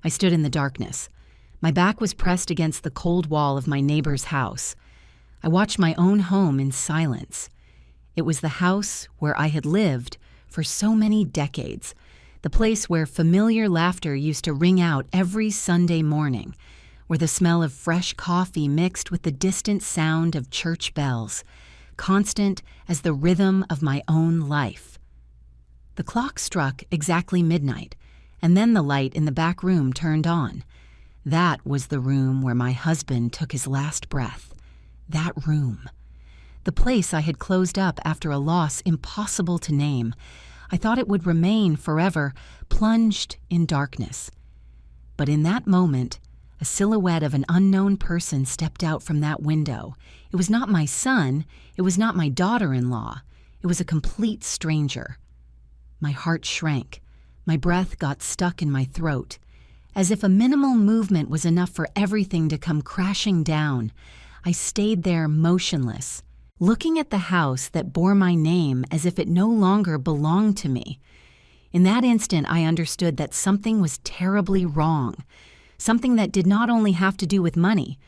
I stood in the darkness. My back was pressed against the cold wall of my neighbor's house. I watched my own home in silence. It was the house where I had lived for so many decades, the place where familiar laughter used to ring out every Sunday morning, where the smell of fresh coffee mixed with the distant sound of church bells, constant as the rhythm of my own life. The clock struck exactly midnight, and then the light in the back room turned on. That was the room where my husband took his last breath. That room. The place I had closed up after a loss impossible to name. I thought it would remain forever, plunged in darkness. But in that moment, a silhouette of an unknown person stepped out from that window. It was not my son. It was not my daughter-in-law. It was a complete stranger. My heart shrank. My breath got stuck in my throat. As if a minimal movement was enough for everything to come crashing down, I stayed there motionless, looking at the house that bore my name as if it no longer belonged to me. In that instant, I understood that something was terribly wrong, something that did not only have to do with money,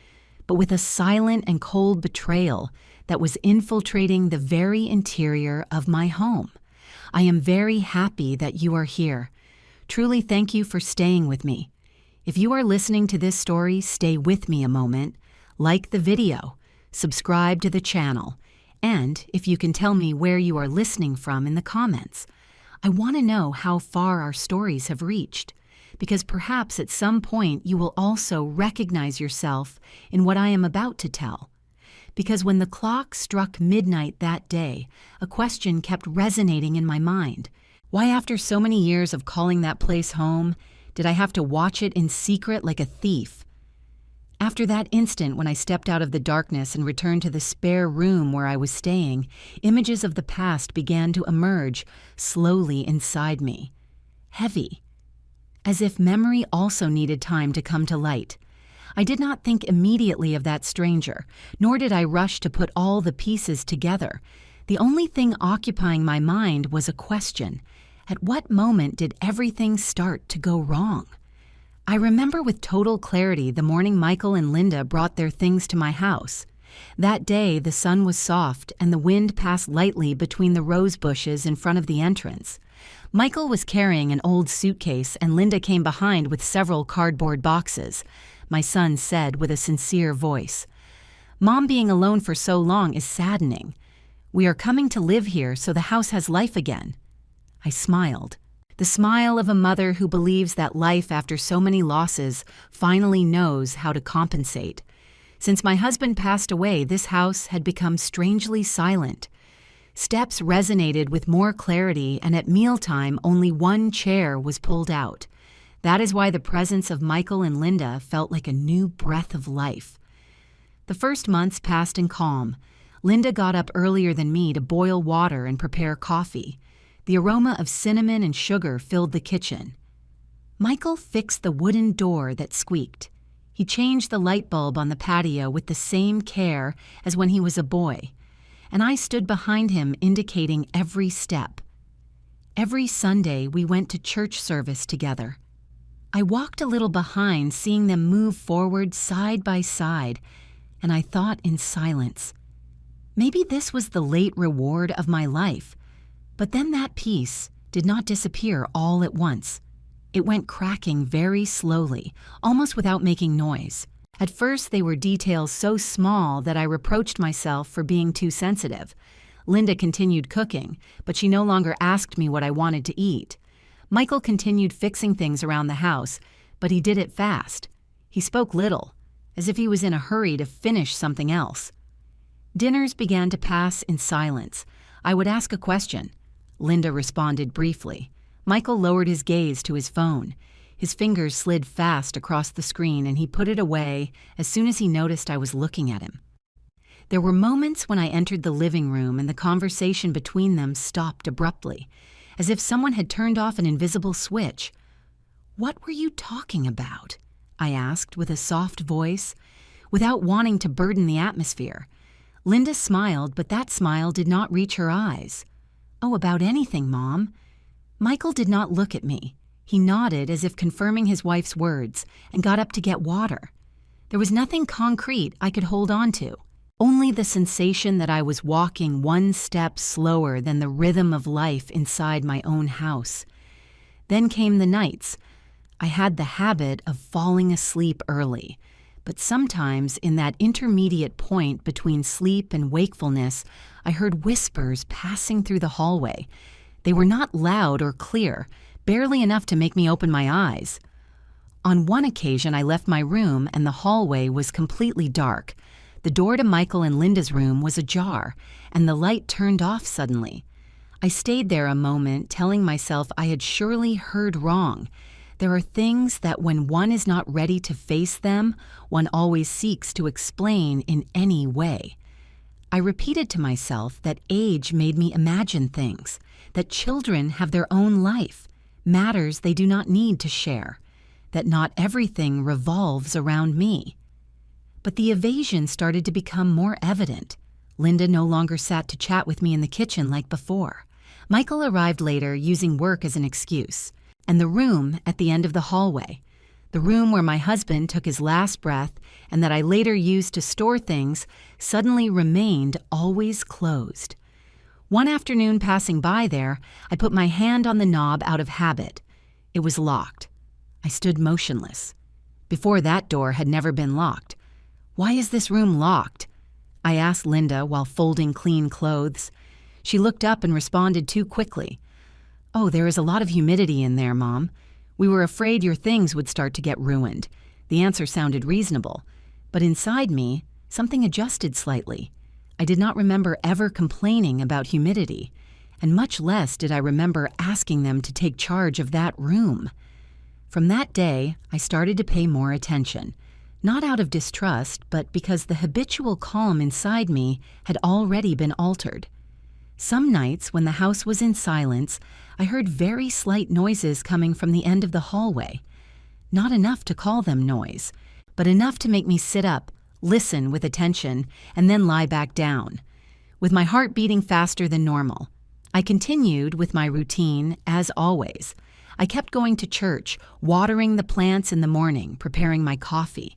but with a silent and cold betrayal that was infiltrating the very interior of my home. I am very happy that you are here. Truly thank you for staying with me. If you are listening to this story, stay with me a moment, like the video, subscribe to the channel, and if you can tell me where you are listening from in the comments. I want to know how far our stories have reached, because perhaps at some point you will also recognize yourself in what I am about to tell. Because when the clock struck midnight that day, a question kept resonating in my mind. Why, after so many years of calling that place home, did I have to watch it in secret like a thief? After that instant when I stepped out of the darkness and returned to the spare room where I was staying, images of the past began to emerge slowly inside me. Heavy. As if memory also needed time to come to light. I did not think immediately of that stranger, nor did I rush to put all the pieces together. The only thing occupying my mind was a question. At what moment did everything start to go wrong? I remember with total clarity the morning Michael and Linda brought their things to my house. That day, the sun was soft and the wind passed lightly between the rose bushes in front of the entrance. Michael was carrying an old suitcase and Linda came behind with several cardboard boxes. My son said with a sincere voice, "Mom being alone for so long is saddening. We are coming to live here so the house has life again." I smiled. The smile of a mother who believes that life after so many losses finally knows how to compensate. Since my husband passed away, this house had become strangely silent. Steps resonated with more clarity, and at mealtime only one chair was pulled out. That is why the presence of Michael and Linda felt like a new breath of life. The first months passed in calm. Linda got up earlier than me to boil water and prepare coffee. The aroma of cinnamon and sugar filled the kitchen. Michael fixed the wooden door that squeaked. He changed the light bulb on the patio with the same care as when he was a boy, and I stood behind him indicating every step. Every Sunday we went to church service together. I walked a little behind, seeing them move forward side by side, and I thought in silence, maybe this was the late reward of my life. But then that peace did not disappear all at once. It went cracking very slowly, almost without making noise. At first, they were details so small that I reproached myself for being too sensitive. Linda continued cooking, but she no longer asked me what I wanted to eat. Michael continued fixing things around the house, but he did it fast. He spoke little, as if he was in a hurry to finish something else. Dinners began to pass in silence. I would ask a question. Linda responded briefly. Michael lowered his gaze to his phone. His fingers slid fast across the screen and he put it away as soon as he noticed I was looking at him. There were moments when I entered the living room and the conversation between them stopped abruptly, as if someone had turned off an invisible switch. "What were you talking about?" I asked with a soft voice, without wanting to burden the atmosphere. Linda smiled, but that smile did not reach her eyes. "Oh, about anything, Mom." Michael did not look at me. He nodded as if confirming his wife's words and got up to get water. There was nothing concrete I could hold on to, only the sensation that I was walking one step slower than the rhythm of life inside my own house. Then came the nights. I had the habit of falling asleep early, but sometimes in that intermediate point between sleep and wakefulness, I heard whispers passing through the hallway. They were not loud or clear, barely enough to make me open my eyes. On one occasion, I left my room and the hallway was completely dark. The door to Michael and Linda's room was ajar, and the light turned off suddenly. I stayed there a moment, telling myself I had surely heard wrong. There are things that when one is not ready to face them, one always seeks to explain in any way. I repeated to myself that age made me imagine things, that children have their own life, matters they do not need to share, that not everything revolves around me. But the evasion started to become more evident. Linda no longer sat to chat with me in the kitchen like before. Michael arrived later using work as an excuse, and the room at the end of the hallway, the room where my husband took his last breath and that I later used to store things, suddenly remained always closed. One afternoon passing by there, I put my hand on the knob out of habit. It was locked. I stood motionless. Before that door had never been locked. "Why is this room locked?" I asked Linda while folding clean clothes. She looked up and responded too quickly. "Oh, there is a lot of humidity in there, Mom. We were afraid your things would start to get ruined." The answer sounded reasonable, but inside me, something adjusted slightly. I did not remember ever complaining about humidity, and much less did I remember asking them to take charge of that room. From that day, I started to pay more attention, not out of distrust, but because the habitual calm inside me had already been altered. Some nights, when the house was in silence, I heard very slight noises coming from the end of the hallway. Not enough to call them noise, but enough to make me sit up, listen with attention, and then lie back down. With my heart beating faster than normal, I continued with my routine as always. I kept going to church, watering the plants in the morning, preparing my coffee.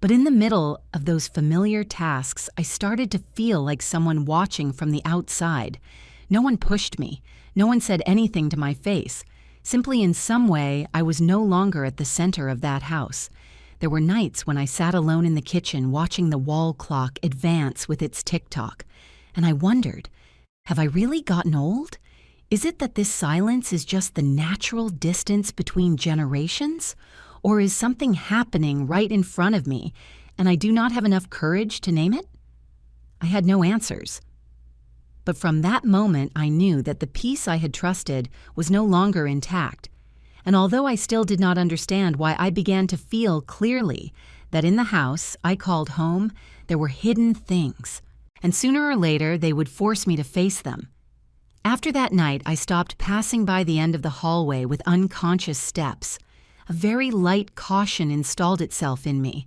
But in the middle of those familiar tasks, I started to feel like someone watching from the outside. No one pushed me. No one said anything to my face. Simply in some way, I was no longer at the center of that house. There were nights when I sat alone in the kitchen watching the wall clock advance with its tick-tock. And I wondered, have I really gotten old? Is it that this silence is just the natural distance between generations? Or is something happening right in front of me, and I do not have enough courage to name it? I had no answers. But from that moment, I knew that the peace I had trusted was no longer intact. And although I still did not understand why, I began to feel clearly that in the house I called home, there were hidden things, and sooner or later they would force me to face them. After that night, I stopped passing by the end of the hallway with unconscious steps. A very light caution installed itself in me,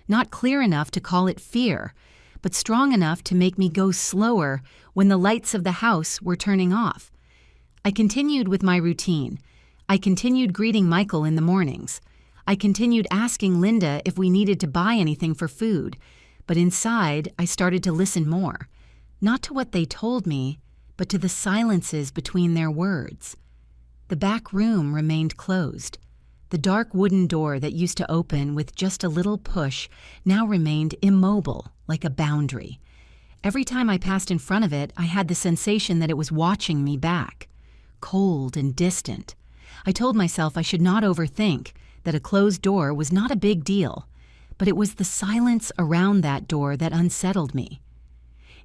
not clear enough to call it fear, but strong enough to make me go slower when the lights of the house were turning off. I continued with my routine. I continued greeting Michael in the mornings. I continued asking Linda if we needed to buy anything for food, but inside I started to listen more, not to what they told me, but to the silences between their words. The back room remained closed. The dark wooden door that used to open with just a little push now remained immobile, like a boundary. Every time I passed in front of it, I had the sensation that it was watching me back, cold and distant. I told myself I should not overthink, that a closed door was not a big deal, but it was the silence around that door that unsettled me.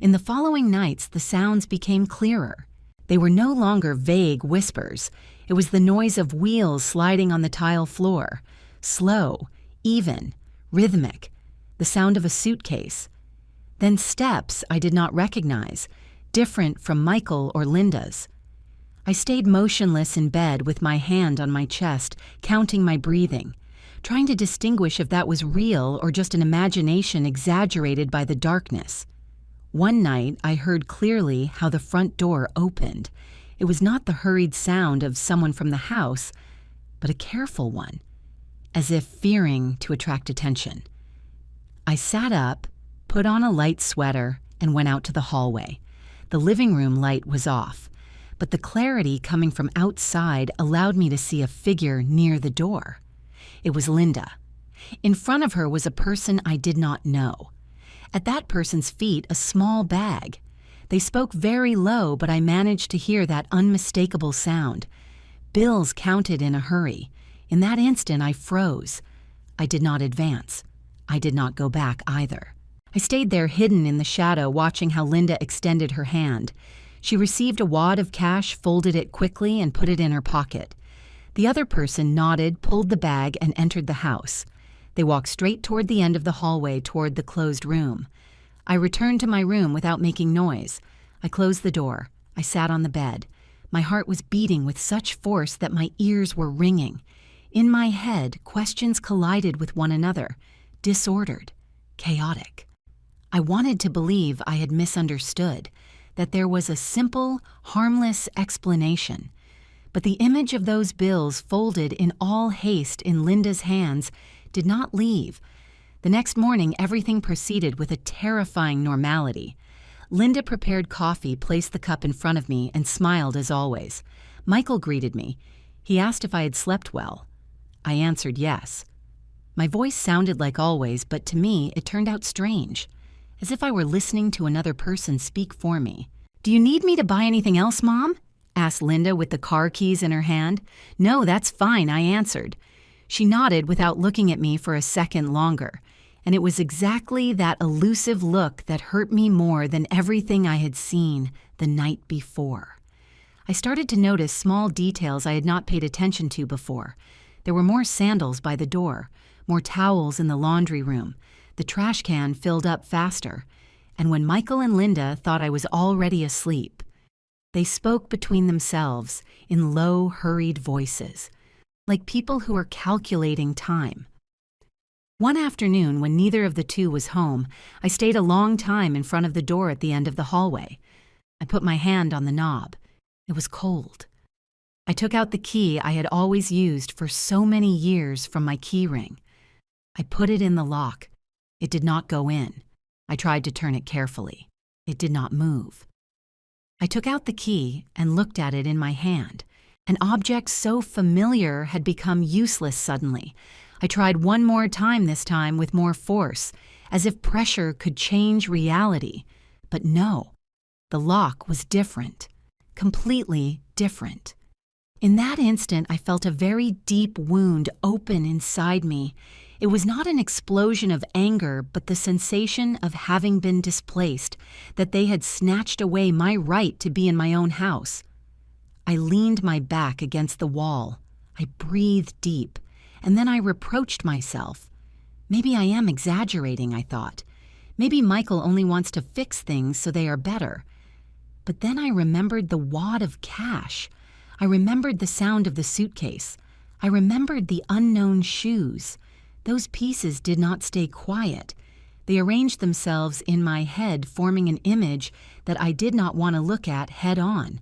In the following nights, the sounds became clearer. They were no longer vague whispers. It was the noise of wheels sliding on the tile floor, slow, even, rhythmic, the sound of a suitcase. Then steps I did not recognize, different from Michael or Linda's. I stayed motionless in bed with my hand on my chest, counting my breathing, trying to distinguish if that was real or just an imagination exaggerated by the darkness. One night, I heard clearly how the front door opened. It was not the hurried sound of someone from the house, but a careful one, as if fearing to attract attention. I sat up, put on a light sweater, and went out to the hallway. The living room light was off, but the clarity coming from outside allowed me to see a figure near the door. It was Linda. In front of her was a person I did not know. At that person's feet, a small bag. They spoke very low, but I managed to hear that unmistakable sound. Bills counted in a hurry. In that instant, I froze. I did not advance. I did not go back either. I stayed there hidden in the shadow, watching how Linda extended her hand. She received a wad of cash, folded it quickly, and put it in her pocket. The other person nodded, pulled the bag, and entered the house. They walked straight toward the end of the hallway, toward the closed room. I returned to my room without making noise. I closed the door. I sat on the bed. My heart was beating with such force that my ears were ringing. In my head, questions collided with one another, disordered, chaotic. I wanted to believe I had misunderstood, that there was a simple, harmless explanation. But the image of those bills folded in all haste in Linda's hands did not leave. The next morning, everything proceeded with a terrifying normality. Linda prepared coffee, placed the cup in front of me, and smiled as always. Michael greeted me. He asked if I had slept well. I answered yes. My voice sounded like always, but to me it turned out strange, as if I were listening to another person speak for me. "Do you need me to buy anything else, Mom?" asked Linda with the car keys in her hand. "No, that's fine," I answered. She nodded without looking at me for a second longer, and it was exactly that elusive look that hurt me more than everything I had seen the night before. I started to notice small details I had not paid attention to before. There were more sandals by the door, more towels in the laundry room. The trash can filled up faster, and when Michael and Linda thought I was already asleep, they spoke between themselves in low, hurried voices, like people who are calculating time. One afternoon, when neither of the two was home, I stayed a long time in front of the door at the end of the hallway. I put my hand on the knob. It was cold. I took out the key I had always used for so many years from my key ring. I put it in the lock. It did not go in. I tried to turn it carefully. It did not move. I took out the key and looked at it in my hand. An object so familiar had become useless suddenly. I tried one more time, this time with more force, as if pressure could change reality. But no, the lock was different, completely different. In that instant, I felt a very deep wound open inside me. It was not an explosion of anger, but the sensation of having been displaced, that they had snatched away my right to be in my own house. I leaned my back against the wall. I breathed deep, and then I reproached myself. Maybe I am exaggerating, I thought. Maybe Michael only wants to fix things so they are better. But then I remembered the wad of cash. I remembered the sound of the suitcase. I remembered the unknown shoes. Those pieces did not stay quiet. They arranged themselves in my head, forming an image that I did not want to look at head on.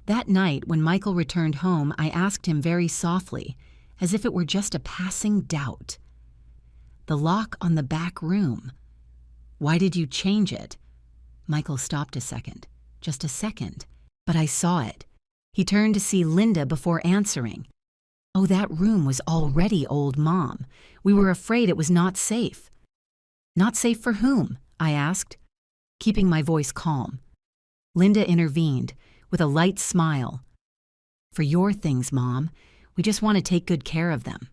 That night, when Michael returned home, I asked him very softly, as if it were just a passing doubt. "The lock on the back room. Why did you change it?" Michael stopped a second, just a second, but I saw it. He turned to see Linda before answering. "Oh, that room was already old, Mom. We were afraid it was not safe." "Not safe for whom?" I asked, keeping my voice calm. Linda intervened, with a light smile. "For your things, Mom. We just want to take good care of them."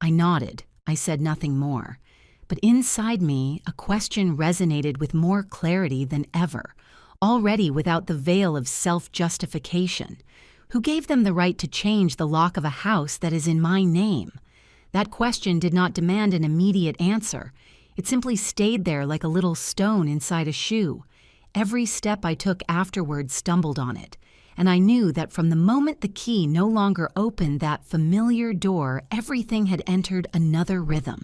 I nodded. I said nothing more. But inside me, a question resonated with more clarity than ever, already without the veil of self-justification. Who gave them the right to change the lock of a house that is in my name? That question did not demand an immediate answer. It simply stayed there like a little stone inside a shoe. Every step I took afterward stumbled on it, and I knew that from the moment the key no longer opened that familiar door, everything had entered another rhythm,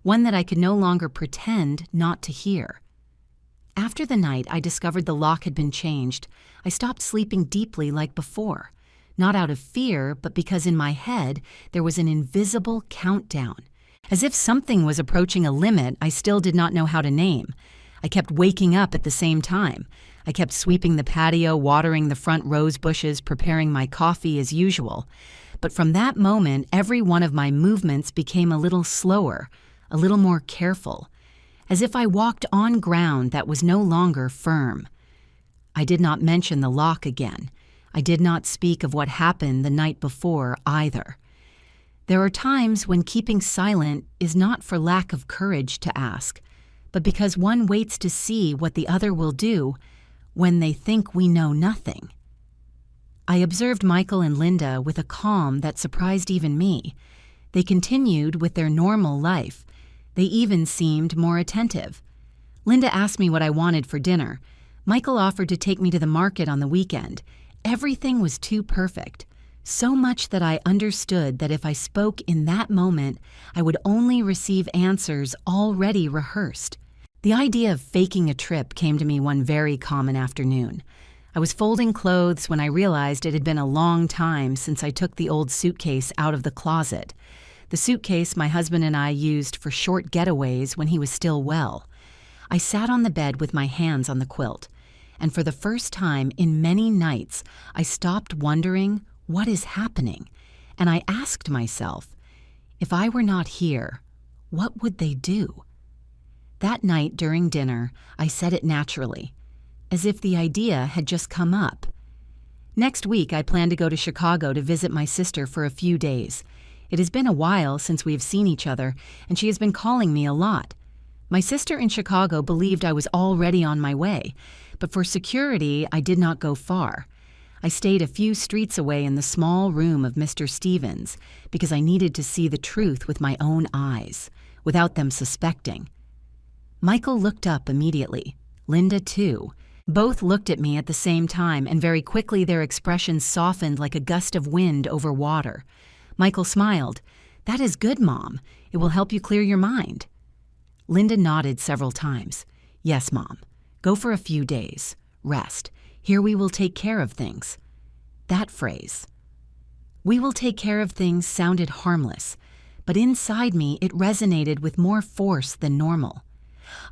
one that I could no longer pretend not to hear. After the night I discovered the lock had been changed, I stopped sleeping deeply like before. not out of fear, but because in my head there was an invisible countdown. As if something was approaching a limit I still did not know how to name. I kept waking up at the same time. I kept sweeping the patio, watering the front rose bushes, preparing my coffee as usual. But from that moment, every one of my movements became a little slower, a little more careful, as if I walked on ground that was no longer firm. I did not mention the lock again. I did not speak of what happened the night before either. There are times when keeping silent is not for lack of courage to ask, but because one waits to see what the other will do when they think we know nothing. I observed Michael and Linda with a calm that surprised even me. They continued with their normal life. They even seemed more attentive. Linda asked me what I wanted for dinner. Michael offered to take me to the market on the weekend. Everything was too perfect. So much that I understood that if I spoke in that moment, I would only receive answers already rehearsed. The idea of faking a trip came to me one very common afternoon. I was folding clothes when I realized it had been a long time since I took the old suitcase out of the closet. The suitcase my husband and I used for short getaways when he was still well. I sat on the bed with my hands on the quilt, and for the first time in many nights, I stopped wondering, what is happening? And I asked myself, if I were not here, what would they do? That night during dinner, I said it naturally, as if the idea had just come up. Next week, I plan to go to Chicago to visit my sister for a few days. It has been a while since we have seen each other, and she has been calling me a lot. My sister in Chicago believed I was already on my way, but for security, I did not go far. I stayed a few streets away in the small room of Mr. Stevens because I needed to see the truth with my own eyes, without them suspecting. Michael looked up immediately. Linda, too. Both looked at me at the same time, and very quickly their expressions softened like a gust of wind over water. Michael smiled. "That is good, Mom. It will help you clear your mind." Linda nodded several times. "Yes, Mom. Go for a few days. Rest. Here we will take care of things." That phrase, "we will take care of things," sounded harmless, but inside me it resonated with more force than normal.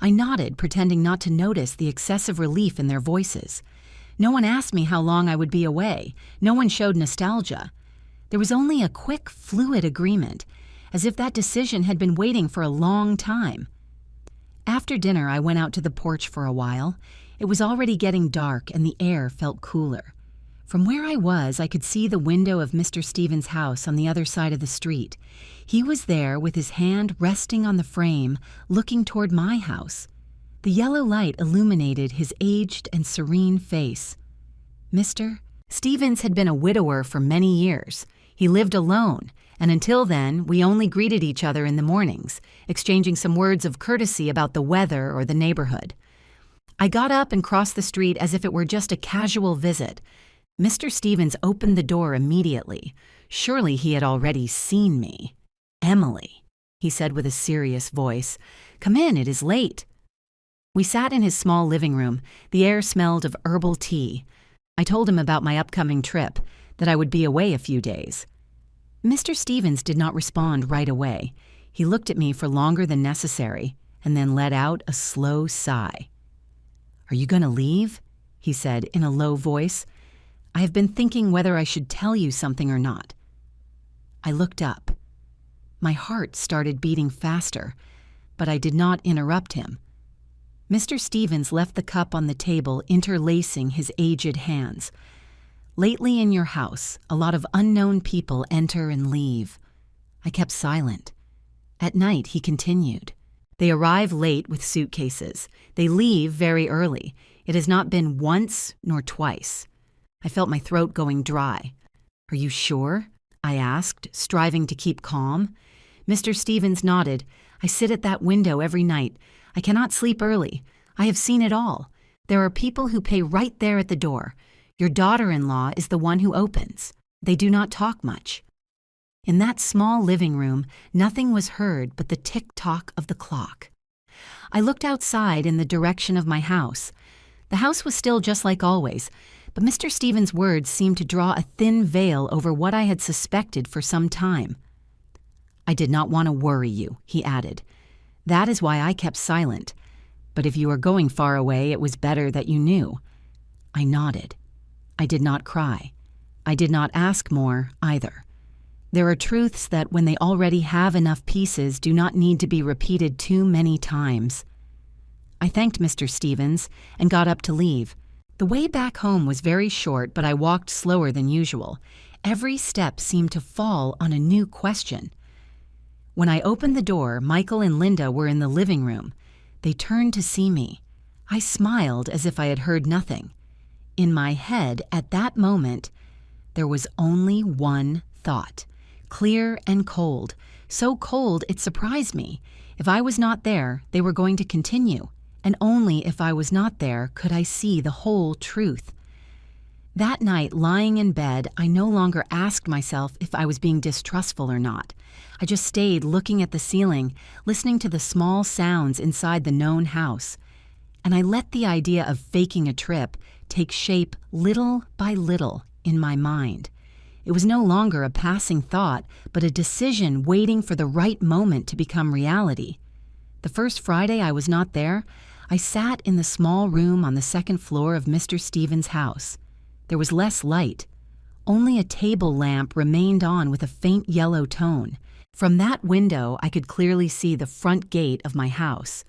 I nodded, pretending not to notice the excessive relief in their voices. No one asked me how long I would be away. No one showed nostalgia. There was only a quick, fluid agreement, as if that decision had been waiting for a long time. After dinner, I went out to the porch for a while. It was already getting dark and the air felt cooler. From where I was, I could see the window of Mr. Stevens' house on the other side of the street. He was there with his hand resting on the frame, looking toward my house. The yellow light illuminated his aged and serene face. Mr. Stevens had been a widower for many years. He lived alone, and until then, we only greeted each other in the mornings, exchanging some words of courtesy about the weather or the neighborhood. I got up and crossed the street as if it were just a casual visit. Mr. Stevens opened the door immediately. Surely he had already seen me. "Emily," he said with a serious voice, "come in, it is late." We sat in his small living room. The air smelled of herbal tea. I told him about my upcoming trip, that I would be away a few days. Mr. Stevens did not respond right away. He looked at me for longer than necessary, and then let out a slow sigh. "Are you going to leave?" he said in a low voice. "I have been thinking whether I should tell you something or not." I looked up. My heart started beating faster, but I did not interrupt him. Mr. Stevens left the cup on the table, interlacing his aged hands. "Lately in your house, a lot of unknown people enter and leave." I kept silent. At night, he continued. "They arrive late with suitcases. They leave very early. It has not been once nor twice." I felt my throat going dry. "Are you sure?" I asked, striving to keep calm. Mr. Stevens nodded. "I sit at that window every night. I cannot sleep early. I have seen it all. There are people who pay right there at the door. Your daughter-in-law is the one who opens. They do not talk much." In that small living room, nothing was heard but the tick-tock of the clock. I looked outside in the direction of my house. The house was still just like always, but Mr. Stevens' words seemed to draw a thin veil over what I had suspected for some time. "I did not want to worry you," he added. "That is why I kept silent. But if you are going far away, it was better that you knew." I nodded. I did not cry. I did not ask more, either. There are truths that, when they already have enough pieces, do not need to be repeated too many times. I thanked Mr. Stevens and got up to leave. The way back home was very short, but I walked slower than usual. Every step seemed to fall on a new question. When I opened the door, Michael and Linda were in the living room. They turned to see me. I smiled as if I had heard nothing. In my head, at that moment, there was only one thought, clear and cold, so cold it surprised me. If I was not there, they were going to continue, and only if I was not there could I see the whole truth. That night, lying in bed, I no longer asked myself if I was being distrustful or not. I just stayed looking at the ceiling, listening to the small sounds inside the known house. And I let the idea of faking a trip take shape little by little in my mind. It was no longer a passing thought, but a decision waiting for the right moment to become reality. The first Friday I was not there, I sat in the small room on the second floor of Mr. Stevens' house. There was less light. Only a table lamp remained on with a faint yellow tone. From that window, I could clearly see the front gate of my house.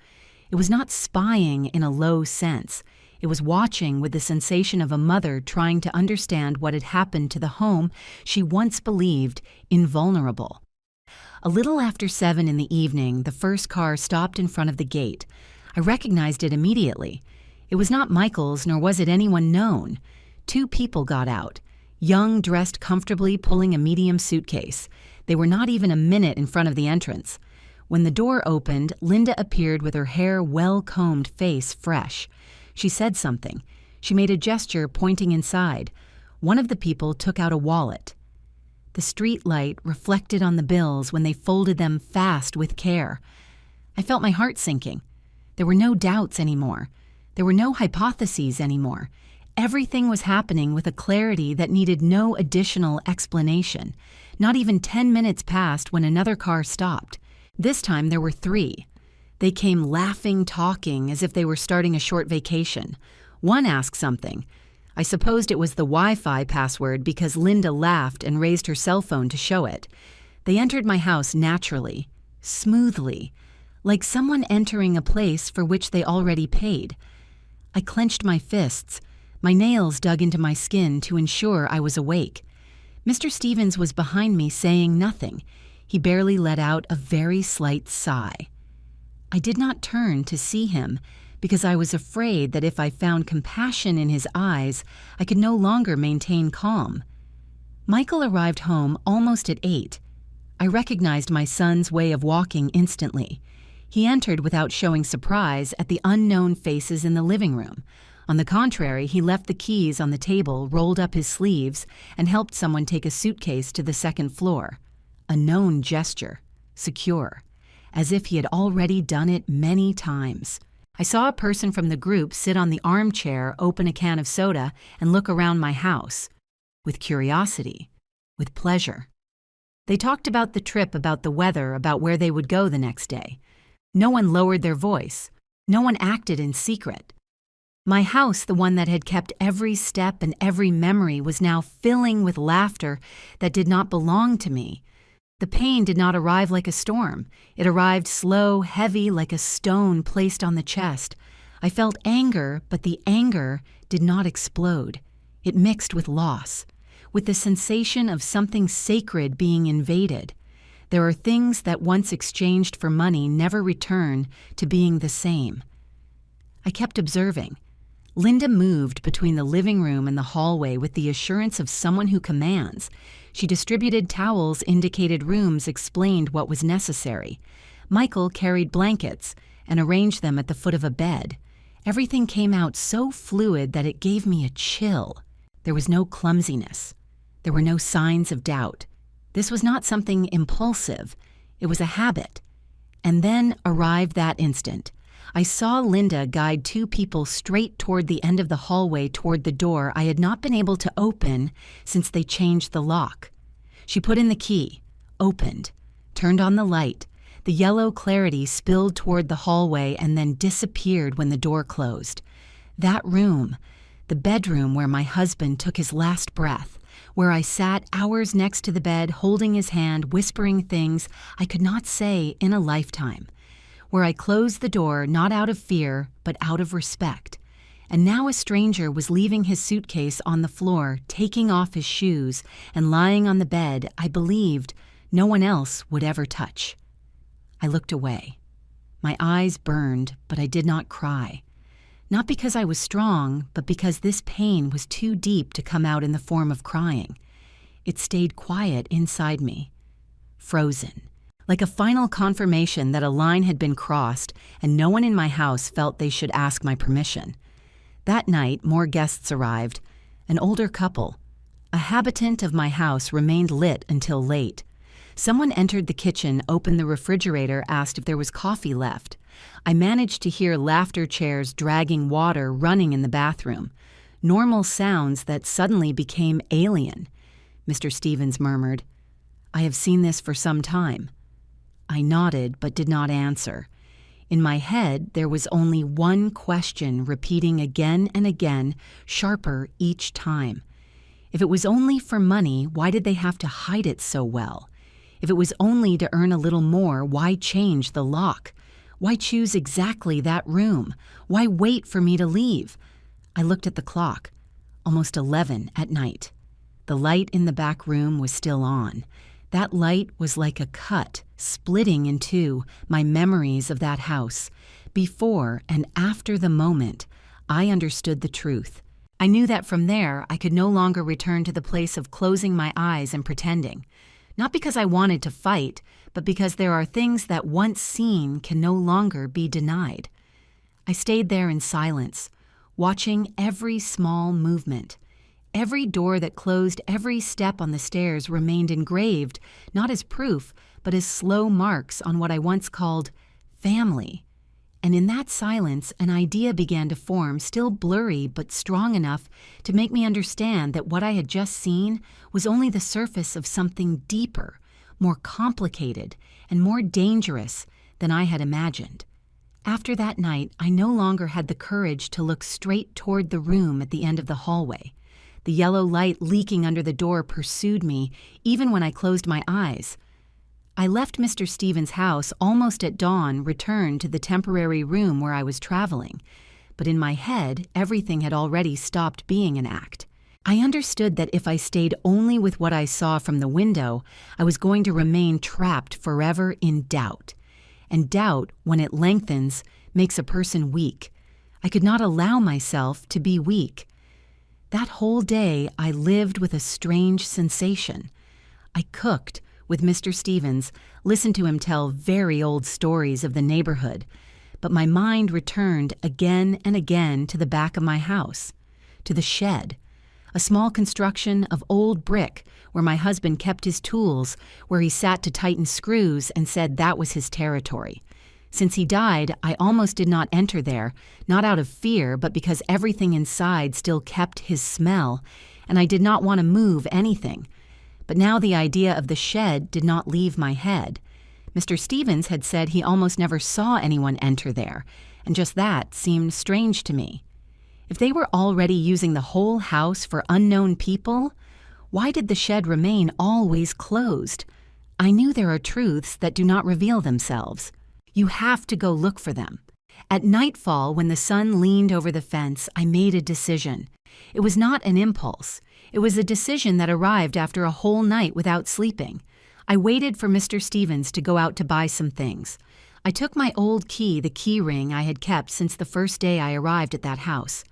It was not spying in a low sense. It was watching with the sensation of a mother trying to understand what had happened to the home she once believed invulnerable. A little after 7 in the evening, the first car stopped in front of the gate. I recognized it immediately. It was not Michael's, nor was it anyone known. 2 people got out, young, dressed comfortably, pulling a medium suitcase. They were not even a minute in front of the entrance. When the door opened, Linda appeared with her hair well-combed, face fresh. She said something. She made a gesture pointing inside. One of the people took out a wallet. The street light reflected on the bills when they folded them fast with care. I felt my heart sinking. There were no doubts anymore. There were no hypotheses anymore. Everything was happening with a clarity that needed no additional explanation. Not even 10 minutes passed when another car stopped. This time there were 3. They came laughing, talking, as if they were starting a short vacation. One asked something. I supposed it was the Wi-Fi password because Linda laughed and raised her cell phone to show it. They entered my house naturally, smoothly, like someone entering a place for which they already paid. I clenched my fists. My nails dug into my skin to ensure I was awake. Mr. Stevens was behind me saying nothing. He barely let out a very slight sigh. I did not turn to see him because I was afraid that if I found compassion in his eyes, I could no longer maintain calm. Michael arrived home almost at 8. I recognized my son's way of walking instantly. He entered without showing surprise at the unknown faces in the living room. On the contrary, he left the keys on the table, rolled up his sleeves, and helped someone take a suitcase to the second floor. A known gesture, secure, as if he had already done it many times. I saw a person from the group sit on the armchair, open a can of soda, and look around my house. With curiosity, with pleasure. They talked about the trip, about the weather, about where they would go the next day. No one lowered their voice. No one acted in secret. My house, the one that had kept every step and every memory, was now filling with laughter that did not belong to me. The pain did not arrive like a storm. It arrived slow, heavy, like a stone placed on the chest. I felt anger, but the anger did not explode. It mixed with loss, with the sensation of something sacred being invaded. There are things that once exchanged for money never return to being the same. I kept observing. Linda moved between the living room and the hallway with the assurance of someone who commands. She distributed towels, indicated rooms, explained what was necessary. Michael carried blankets and arranged them at the foot of a bed. Everything came out so fluid that it gave me a chill. There was no clumsiness. There were no signs of doubt. This was not something impulsive. It was a habit. And then arrived that instant. I saw Linda guide two people straight toward the end of the hallway toward the door I had not been able to open since they changed the lock. She put in the key, opened, turned on the light. The yellow clarity spilled toward the hallway and then disappeared when the door closed. That room, the bedroom where my husband took his last breath, where I sat hours next to the bed holding his hand, whispering things I could not say in a lifetime, where I closed the door not out of fear but out of respect. And now a stranger was leaving his suitcase on the floor, taking off his shoes, and lying on the bed I believed no one else would ever touch. I looked away. My eyes burned, but I did not cry. Not because I was strong, but because this pain was too deep to come out in the form of crying. It stayed quiet inside me, frozen, like a final confirmation that a line had been crossed and no one in my house felt they should ask my permission. That night, more guests arrived, an older couple. A habitant of my house remained lit until late. Someone entered the kitchen, opened the refrigerator, asked if there was coffee left. I managed to hear laughter chairs dragging water running in the bathroom. Normal sounds that suddenly became alien. Mr. Stevens murmured, "I have seen this for some time." I nodded but did not answer. In my head, there was only one question repeating again and again, sharper each time. If it was only for money, why did they have to hide it so well? If it was only to earn a little more, why change the lock? Why choose exactly that room? Why wait for me to leave? I looked at the clock. Almost 11 at night. The light in the back room was still on. That light was like a cut, splitting in two my memories of that house. Before and after the moment, I understood the truth. I knew that from there, I could no longer return to the place of closing my eyes and pretending. Not because I wanted to fight, but because there are things that once seen can no longer be denied. I stayed there in silence, watching every small movement. Every door that closed, every step on the stairs remained engraved, not as proof, but as slow marks on what I once called family. And in that silence, an idea began to form, still blurry but strong enough to make me understand that what I had just seen was only the surface of something deeper, more complicated, and more dangerous than I had imagined. After that night, I no longer had the courage to look straight toward the room at the end of the hallway. The yellow light leaking under the door pursued me, even when I closed my eyes. I left Mr. Stevens' house almost at dawn, returned to the temporary room where I was traveling. But in my head, everything had already stopped being an act. I understood that if I stayed only with what I saw from the window, I was going to remain trapped forever in doubt. And doubt, when it lengthens, makes a person weak. I could not allow myself to be weak. That whole day, I lived with a strange sensation. I cooked with Mr. Stevens, listened to him tell very old stories of the neighborhood, but my mind returned again and again to the back of my house, to the shed, a small construction of old brick where my husband kept his tools, where he sat to tighten screws and said that was his territory. Since he died, I almost did not enter there, not out of fear, but because everything inside still kept his smell, and I did not want to move anything. But now the idea of the shed did not leave my head. Mr. Stevens had said he almost never saw anyone enter there, and just that seemed strange to me. If they were already using the whole house for unknown people, why did the shed remain always closed? I knew there are truths that do not reveal themselves. You have to go look for them. At nightfall, when the sun leaned over the fence, I made a decision. It was not an impulse. It was a decision that arrived after a whole night without sleeping. I waited for Mr. Stevens to go out to buy some things. I took my old key, the key ring I had kept since the first day I arrived at that house.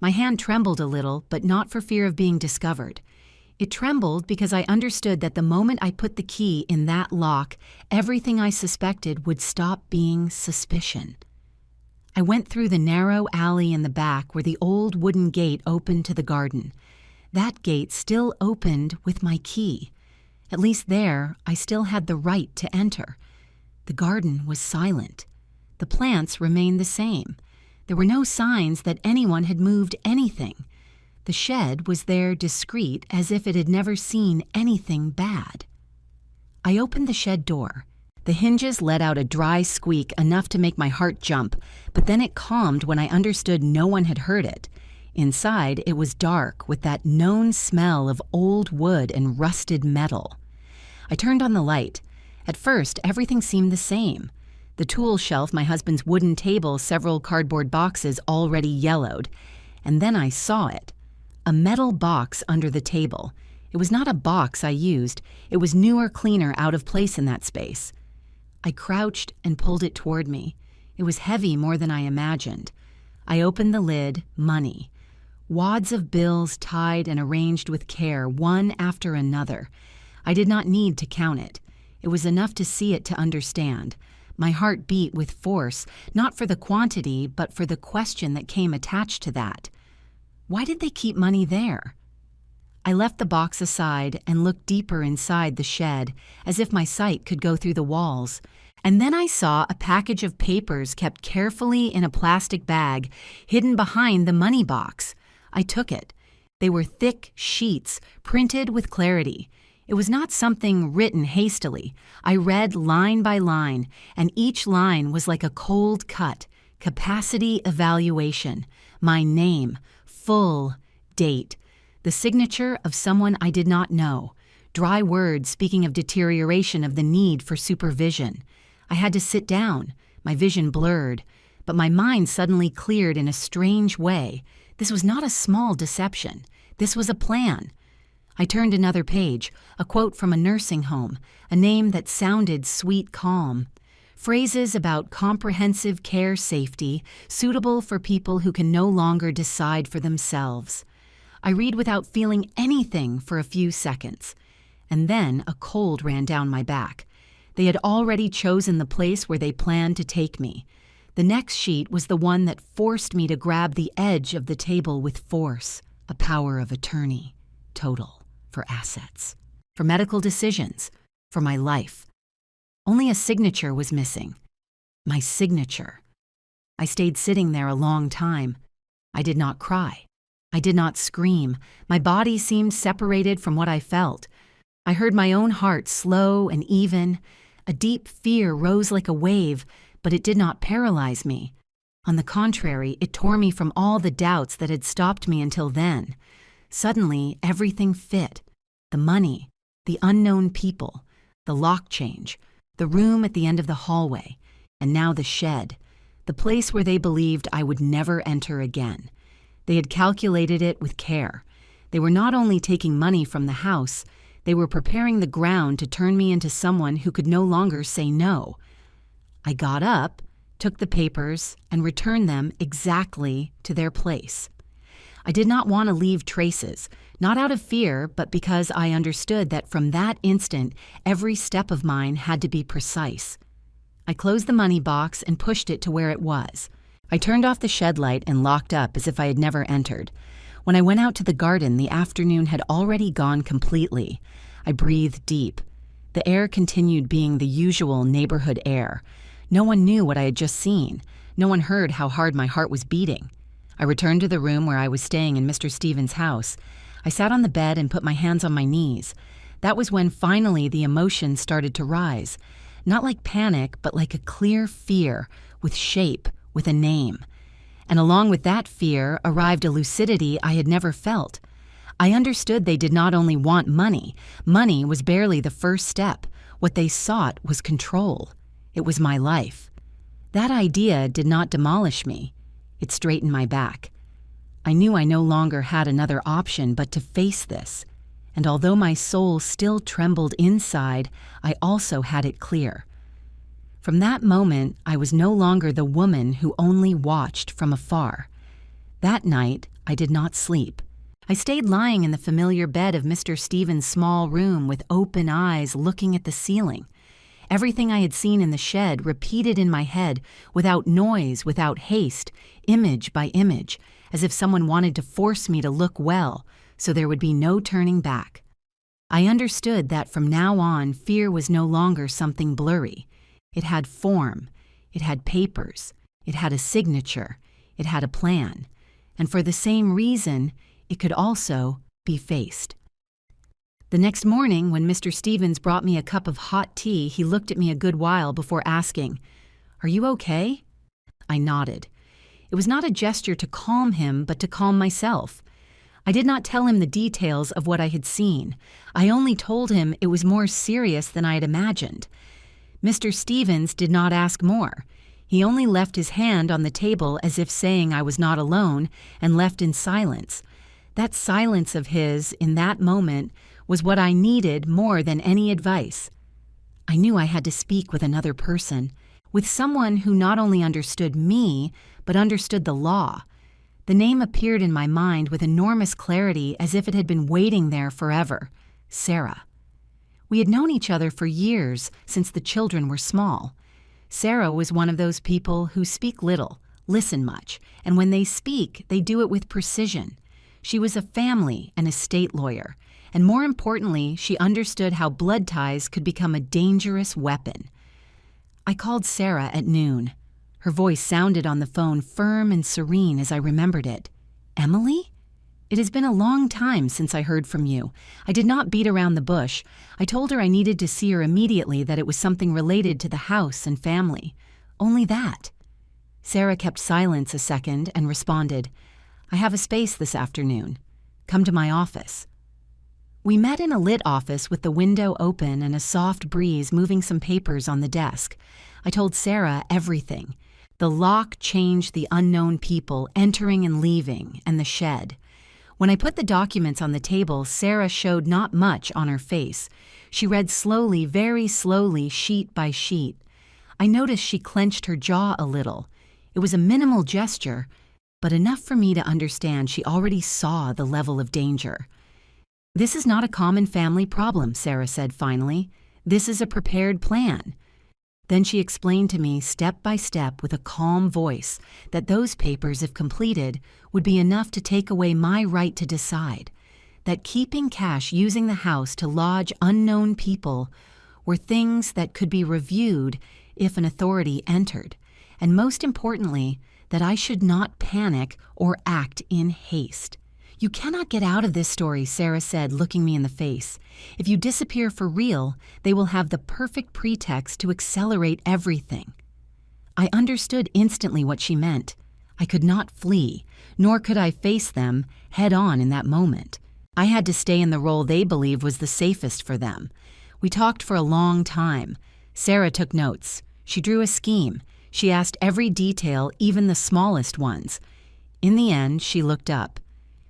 My hand trembled a little, but not for fear of being discovered. It trembled because I understood that the moment I put the key in that lock, everything I suspected would stop being suspicion. I went through the narrow alley in the back where the old wooden gate opened to the garden. That gate still opened with my key. At least there, I still had the right to enter. The garden was silent. The plants remained the same. There were no signs that anyone had moved anything. The shed was there discreet as if it had never seen anything bad. I opened the shed door. The hinges let out a dry squeak enough to make my heart jump, but then it calmed when I understood no one had heard it. Inside, it was dark with that known smell of old wood and rusted metal. I turned on the light. At first, everything seemed the same. The tool shelf, my husband's wooden table, several cardboard boxes already yellowed. And then I saw it. A metal box under the table. It was not a box I used. It was newer, cleaner, out of place in that space. I crouched and pulled it toward me. It was heavy more than I imagined. I opened the lid, money. Wads of bills tied and arranged with care, one after another. I did not need to count it. It was enough to see it to understand. My heart beat with force, not for the quantity, but for the question that came attached to that. Why did they keep money there? I left the box aside and looked deeper inside the shed, as if my sight could go through the walls. And then I saw a package of papers kept carefully in a plastic bag, hidden behind the money box. I took it. They were thick sheets, printed with clarity. It was not something written hastily. I read line by line, and each line was like a cold cut. Capacity evaluation, my name, full date, the signature of someone I did not know, dry words speaking of deterioration of the need for supervision. I had to sit down, my vision blurred, but my mind suddenly cleared in a strange way. This was not a small deception. This was a plan. I turned another page, a quote from a nursing home, a name that sounded sweet calm. Phrases about comprehensive care safety, suitable for people who can no longer decide for themselves. I read without feeling anything for a few seconds, and then a cold ran down my back. They had already chosen the place where they planned to take me. The next sheet was the one that forced me to grab the edge of the table with force, a power of attorney, total, for assets, for medical decisions, for my life. Only a signature was missing. My signature. I stayed sitting there a long time. I did not cry. I did not scream. My body seemed separated from what I felt. I heard my own heart slow and even. A deep fear rose like a wave, but it did not paralyze me. On the contrary, it tore me from all the doubts that had stopped me until then. Suddenly, everything fit. The money, the unknown people, the lock change, the room at the end of the hallway, and now the shed, the place where they believed I would never enter again. They had calculated it with care. They were not only taking money from the house, they were preparing the ground to turn me into someone who could no longer say no. I got up, took the papers, and returned them exactly to their place. I did not want to leave traces, not out of fear, but because I understood that from that instant, every step of mine had to be precise. I closed the money box and pushed it to where it was. I turned off the shed light and locked up as if I had never entered. When I went out to the garden, the afternoon had already gone completely. I breathed deep. The air continued being the usual neighborhood air. No one knew what I had just seen. No one heard how hard my heart was beating. I returned to the room where I was staying in Mr. Stevens' house. I sat on the bed and put my hands on my knees. That was when finally the emotions started to rise. Not like panic, but like a clear fear, with shape, with a name. And along with that fear arrived a lucidity I had never felt. I understood they did not only want money. Money was barely the first step. What they sought was control. It was my life. That idea did not demolish me. It straightened my back. I knew I no longer had another option but to face this. And although my soul still trembled inside, I also had it clear. From that moment, I was no longer the woman who only watched from afar. That night, I did not sleep. I stayed lying in the familiar bed of Mr. Stevens' small room with open eyes looking at the ceiling. Everything I had seen in the shed repeated in my head without noise, without haste, image by image, as if someone wanted to force me to look well, so there would be no turning back. I understood that from now on, fear was no longer something blurry. It had form. It had papers. It had a signature. It had a plan. And for the same reason, it could also be faced. The next morning, when Mr. Stevens brought me a cup of hot tea, he looked at me a good while before asking, "Are you okay?" I nodded. It was not a gesture to calm him, but to calm myself. I did not tell him the details of what I had seen. I only told him it was more serious than I had imagined. Mr. Stevens did not ask more. He only left his hand on the table as if saying I was not alone, and left in silence. That silence of his, in that moment, was what I needed more than any advice. I knew I had to speak with another person, with someone who not only understood me, but understood the law. The name appeared in my mind with enormous clarity as if it had been waiting there forever. Sarah. We had known each other for years, since the children were small. Sarah was one of those people who speak little, listen much, and when they speak, they do it with precision. She was a family and estate lawyer, and more importantly, she understood how blood ties could become a dangerous weapon. I called Sarah at noon. Her voice sounded on the phone firm and serene as I remembered it. "Emily? It has been a long time since I heard from you. I did not beat around the bush. I told her I needed to see her immediately, that it was something related to the house and family. Only that." Sarah kept silence a second and responded, "I have a space this afternoon. Come to my office." We met in a lit office with the window open and a soft breeze moving some papers on the desk. I told Sarah everything. The lock changed the unknown people entering and leaving, and the shed. When I put the documents on the table, Sarah showed not much on her face. She read slowly, very slowly, sheet by sheet. I noticed she clenched her jaw a little. It was a minimal gesture, but enough for me to understand she already saw the level of danger. "This is not a common family problem," Sarah said finally. "This is a prepared plan." Then she explained to me step by step with a calm voice that those papers, if completed, would be enough to take away my right to decide, that keeping cash using the house to lodge unknown people were things that could be reviewed if an authority entered, and most importantly, that I should not panic or act in haste. "You cannot get out of this story," Sarah said, looking me in the face. "If you disappear for real, they will have the perfect pretext to accelerate everything." I understood instantly what she meant. I could not flee, nor could I face them head on in that moment. I had to stay in the role they believed was the safest for them. We talked for a long time. Sarah took notes. She drew a scheme. She asked every detail, even the smallest ones. In the end, she looked up.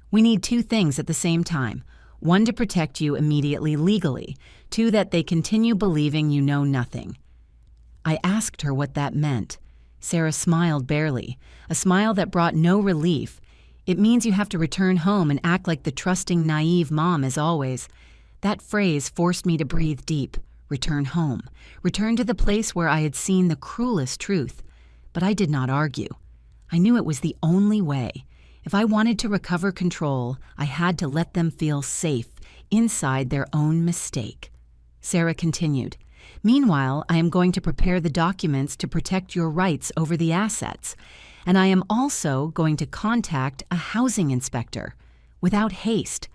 "We need two things at the same time. One, to protect you immediately legally. Two, that they continue believing you know nothing." I asked her what that meant. Sarah smiled barely, a smile that brought no relief. "It means you have to return home and act like the trusting, naive mom as always." That phrase forced me to breathe deep. Return home. Return to the place where I had seen the cruelest truth. But I did not argue. I knew it was the only way. If I wanted to recover control, I had to let them feel safe inside their own mistake. Sarah continued, "Meanwhile, I am going to prepare the documents to protect your rights over the assets, and I am also going to contact a housing inspector. Without haste.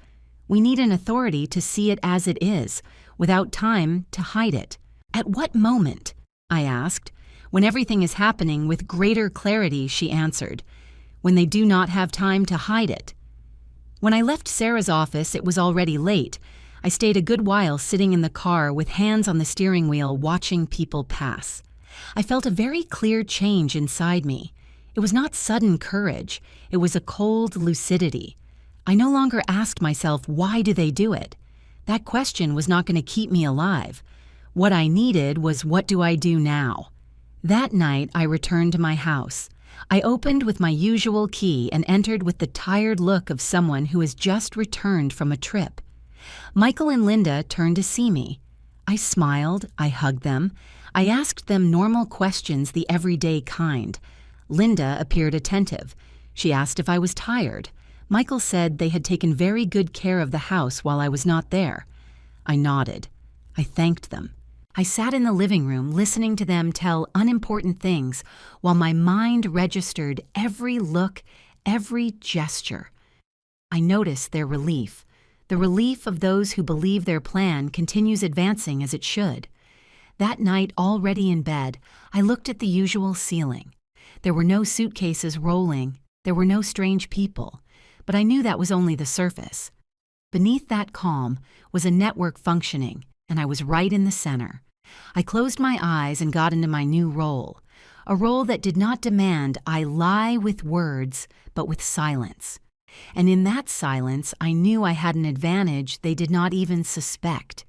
We need an authority to see it as it is, without time to hide it." "At what moment?" I asked. "When everything is happening with greater clarity," she answered. "When they do not have time to hide it." When I left Sarah's office, it was already late. I stayed a good while sitting in the car with hands on the steering wheel watching people pass. I felt a very clear change inside me. It was not sudden courage. It was a cold lucidity. I no longer asked myself, why do they do it? That question was not going to keep me alive. What I needed was, what do I do now? That night, I returned to my house. I opened with my usual key and entered with the tired look of someone who has just returned from a trip. Michael and Linda turned to see me. I smiled, I hugged them. I asked them normal questions, the everyday kind. Linda appeared attentive. She asked if I was tired. Michael said they had taken very good care of the house while I was not there. I nodded. I thanked them. I sat in the living room listening to them tell unimportant things while my mind registered every look, every gesture. I noticed their relief, the relief of those who believe their plan continues advancing as it should. That night, already in bed, I looked at the usual ceiling. There were no suitcases rolling, there were no strange people, but I knew that was only the surface. Beneath that calm was a network functioning, and I was right in the center. I closed my eyes and got into my new role, a role that did not demand I lie with words, but with silence. And in that silence, I knew I had an advantage they did not even suspect.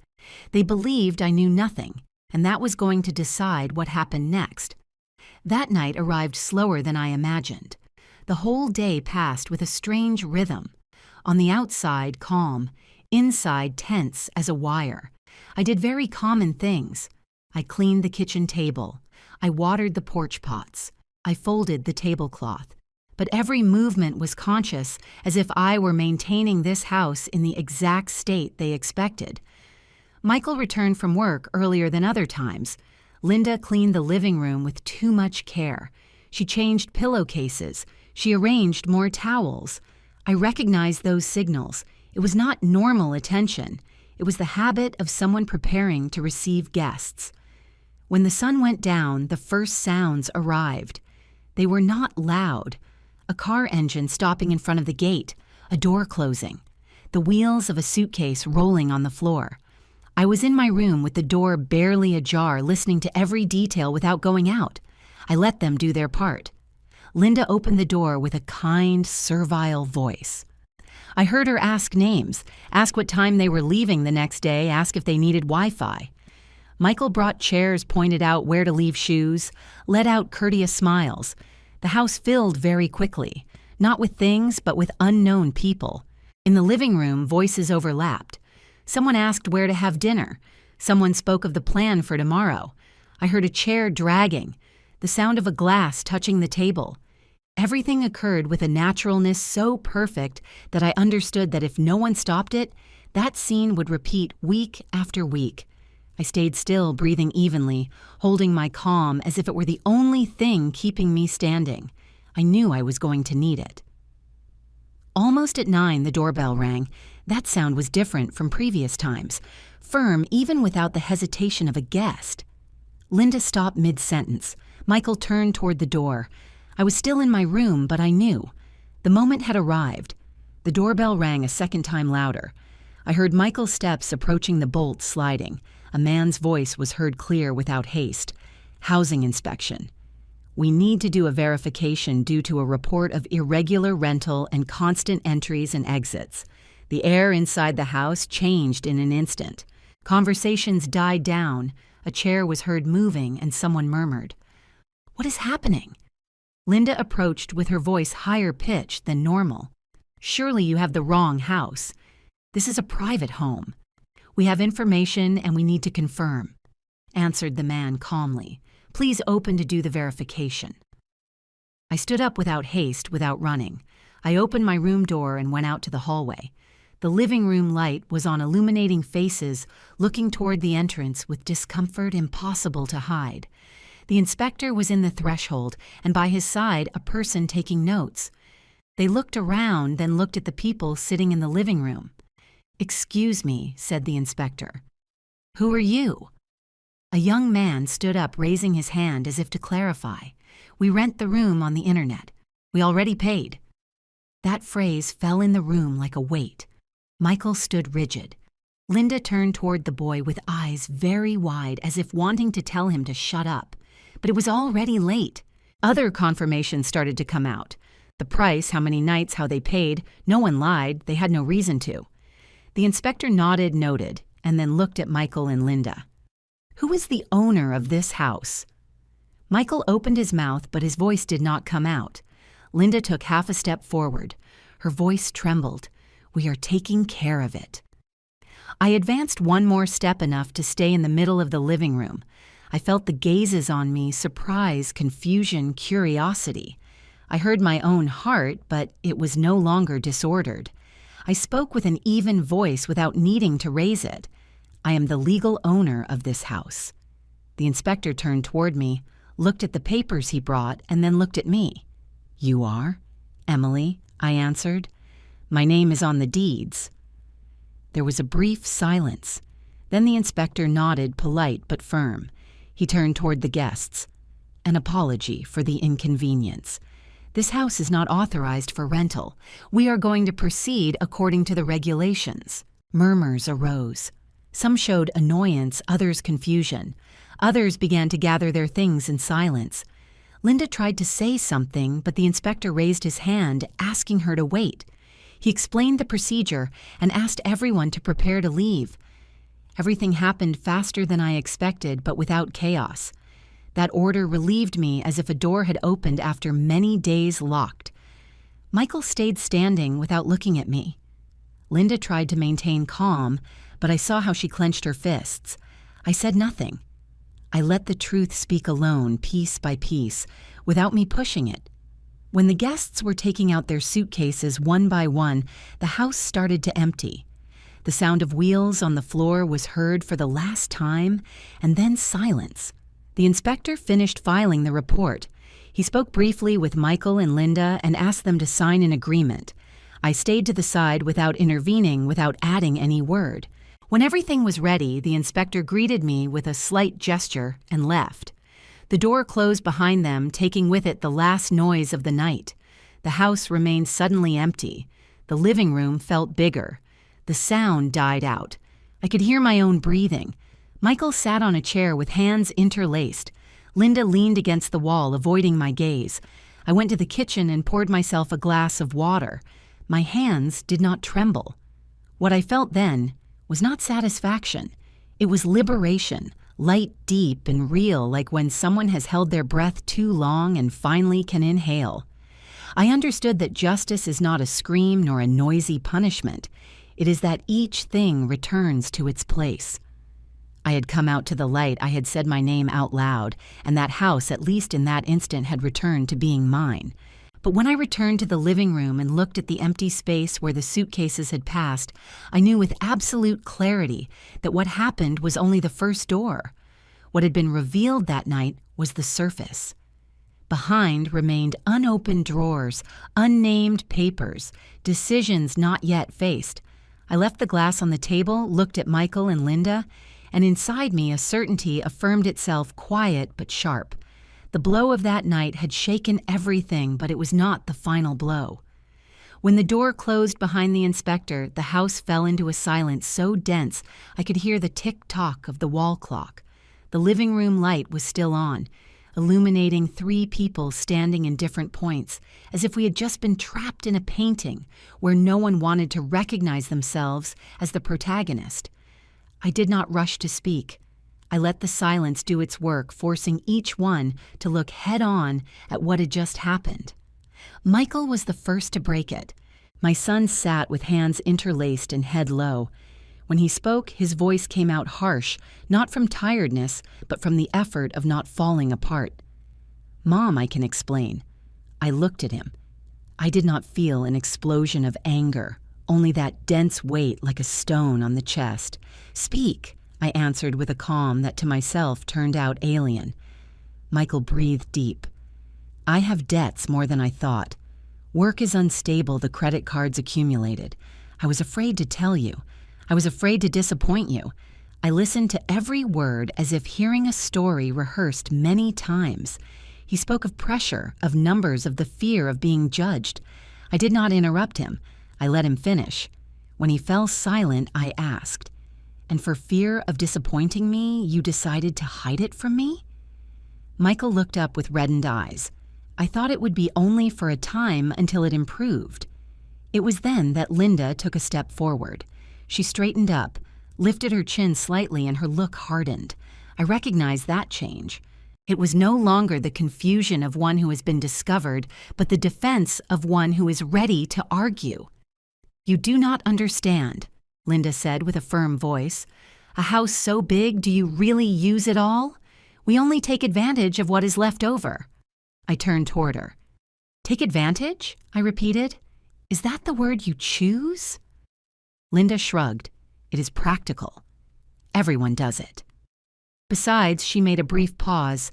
They believed I knew nothing, and that was going to decide what happened next. That night arrived slower than I imagined. The whole day passed with a strange rhythm. On the outside, calm, inside, tense as a wire. I did very common things. I cleaned the kitchen table. I watered the porch pots. I folded the tablecloth. But every movement was conscious, as if I were maintaining this house in the exact state they expected. Michael returned from work earlier than other times. Linda cleaned the living room with too much care. She changed pillowcases. She arranged more towels. I recognized those signals. It was not normal attention. It was the habit of someone preparing to receive guests. When the sun went down, the first sounds arrived. They were not loud. A car engine stopping in front of the gate, a door closing, the wheels of a suitcase rolling on the floor. I was in my room with the door barely ajar, listening to every detail without going out. I let them do their part. Linda opened the door with a kind, servile voice. I heard her ask names, ask what time they were leaving the next day, ask if they needed Wi-Fi. Michael brought chairs, pointed out where to leave shoes, let out courteous smiles. The house filled very quickly, not with things, but with unknown people. In the living room, voices overlapped. Someone asked where to have dinner. Someone spoke of the plan for tomorrow. I heard a chair dragging, the sound of a glass touching the table. Everything occurred with a naturalness so perfect that I understood that if no one stopped it, that scene would repeat week after week. I stayed still, breathing evenly, holding my calm as if it were the only thing keeping me standing. I knew I was going to need it. Almost at 9, the doorbell rang. That sound was different from previous times, firm even without the hesitation of a guest. Linda stopped mid-sentence. Michael turned toward the door. I was still in my room, but I knew. The moment had arrived. The doorbell rang a second time louder. I heard Michael's steps approaching the bolt sliding. A man's voice was heard clear without haste. Housing inspection. We need to do a verification due to a report of irregular rental and constant entries and exits. The air inside the house changed in an instant. Conversations died down. A chair was heard moving and someone murmured, "What is happening?" Linda approached with her voice higher pitched than normal. "Surely you have the wrong house. This is a private home. We have information and we need to confirm," answered the man calmly. "Please open to do the verification." I stood up without haste, without running. I opened my room door and went out to the hallway. The living room light was on illuminating faces looking toward the entrance with discomfort impossible to hide. The inspector was in the threshold, and by his side a person taking notes. They looked around, then looked at the people sitting in the living room. "Excuse me," said the inspector. "Who are you?" A young man stood up, raising his hand as if to clarify. "We rent the room on the internet. We already paid." That phrase fell in the room like a weight. Michael stood rigid. Linda turned toward the boy with eyes very wide as if wanting to tell him to shut up. But it was already late. Other confirmations started to come out. The price, how many nights, how they paid. No one lied. They had no reason to. The inspector nodded, noted, and then looked at Michael and Linda. "Who is the owner of this house?" Michael opened his mouth, but his voice did not come out. Linda took half a step forward. Her voice trembled. "We are taking care of it." I advanced one more step enough to stay in the middle of the living room. I felt the gazes on me, surprise, confusion, curiosity. I heard my own heart, but it was no longer disordered. I spoke with an even voice without needing to raise it. I am the legal owner of this house." The inspector turned toward me, looked at the papers he brought, and then looked at me. "You are?" "Emily," I answered. "My name is on the deeds." There was a brief silence. Then the inspector nodded, polite but firm. He turned toward the guests. "An apology for the inconvenience. This house is not authorized for rental. We are going to proceed according to the regulations." Murmurs arose. Some showed annoyance, others confusion. Others began to gather their things in silence. Linda tried to say something, but the inspector raised his hand, asking her to wait. He explained the procedure and asked everyone to prepare to leave. Everything happened faster than I expected, but without chaos. That order relieved me as if a door had opened after many days locked. Michael stayed standing without looking at me. Linda tried to maintain calm, but I saw how she clenched her fists. I said nothing. I let the truth speak alone, piece by piece, without me pushing it. When the guests were taking out their suitcases one by one, the house started to empty. The sound of wheels on the floor was heard for the last time, and then silence. The inspector finished filing the report. He spoke briefly with Michael and Linda and asked them to sign an agreement. I stayed to the side without intervening, without adding any word. When everything was ready, the inspector greeted me with a slight gesture and left. The door closed behind them, taking with it the last noise of the night. The house remained suddenly empty. The living room felt bigger. The sound died out. I could hear my own breathing. Michael sat on a chair with hands interlaced. Linda leaned against the wall, avoiding my gaze. I went to the kitchen and poured myself a glass of water. My hands did not tremble. What I felt then was not satisfaction. It was liberation, light, deep, and real, like when someone has held their breath too long and finally can inhale. I understood that justice is not a scream nor a noisy punishment. It is that each thing returns to its place. I had come out to the light, I had said my name out loud, and that house, at least in that instant, had returned to being mine. But when I returned to the living room and looked at the empty space where the suitcases had passed, I knew with absolute clarity that what happened was only the first door. What had been revealed that night was the surface. Behind remained unopened drawers, unnamed papers, decisions not yet faced. I left the glass on the table, looked at Michael and Linda, and inside me a certainty affirmed itself, quiet but sharp. The blow of that night had shaken everything, but it was not the final blow. When the door closed behind the inspector, the house fell into a silence so dense I could hear the tick-tock of the wall clock. The living room light was still on, illuminating 3 people standing in different points, as if we had just been trapped in a painting where no one wanted to recognize themselves as the protagonist. I did not rush to speak. I let the silence do its work, forcing each one to look head-on at what had just happened. Michael was the first to break it. My son sat with hands interlaced and head low. When he spoke, his voice came out harsh, not from tiredness, but from the effort of not falling apart. "Mom," I can explain. I looked at him. I did not feel an explosion of anger, only that dense weight like a stone on the chest. "Speak," I answered with a calm that to myself turned out alien. Michael breathed deep. "I have debts more than I thought. Work is unstable, the credit cards accumulated. I was afraid to tell you. I was afraid to disappoint you. I listened to every word as if hearing a story rehearsed many times. He spoke of pressure, of numbers, of the fear of being judged. I did not interrupt him. I let him finish. When he fell silent, I asked, 'And for fear of disappointing me, you decided to hide it from me?' Michael looked up with reddened eyes. I thought it would be only for a time until it improved. It was then that Linda took a step forward. She straightened up, lifted her chin slightly, and her look hardened. I recognized that change. It was no longer the confusion of one who has been discovered, but the defense of one who is ready to argue. "You do not understand," Linda said with a firm voice. "A house so big, do you really use it all? We only take advantage of what is left over." I turned toward her. "Take advantage?" I repeated. "Is that the word you choose?" Linda shrugged. "It is practical." Everyone does it. Besides, she made a brief pause.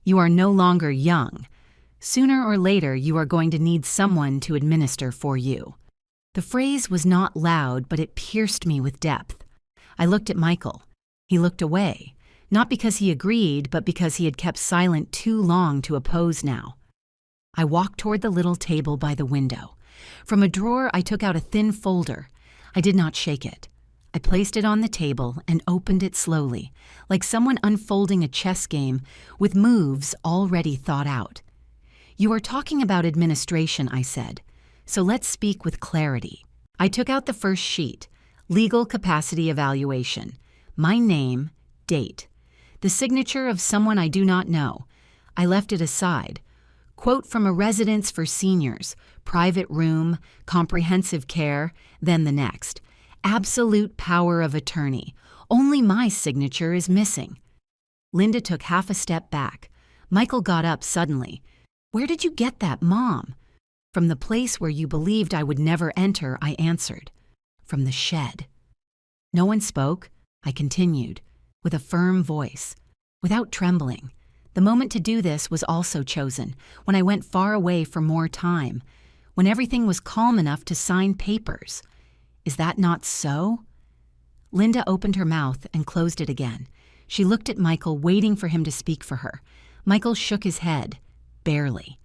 You are no longer young. Sooner or later, you are going to need someone to administer for you. The phrase was not loud, but it pierced me with depth. I looked at Michael. He looked away, not because he agreed, but because he had kept silent too long to oppose now. I walked toward the little table by the window. From a drawer, I took out a thin folder. I did not shake it. I placed it on the table and opened it slowly, like someone unfolding a chess game with moves already thought out. You are talking about administration, I said, so let's speak with clarity. I took out the first sheet, legal capacity evaluation, my name, date, the signature of someone I do not know. I left it aside. Quote from a residence for seniors, private room, comprehensive care, then the next. Absolute power of attorney. Only my signature is missing. Linda took half a step back. Michael got up suddenly. Where did you get that, Mom? From the place where you believed I would never enter, I answered. From the shed. No one spoke. I continued, with a firm voice, without trembling. The moment to do this was also chosen, when I went far away for more time, when everything was calm enough to sign papers. Is that not so? Linda opened her mouth and closed it again. She looked at Michael, waiting for him to speak for her. Michael shook his head, barely.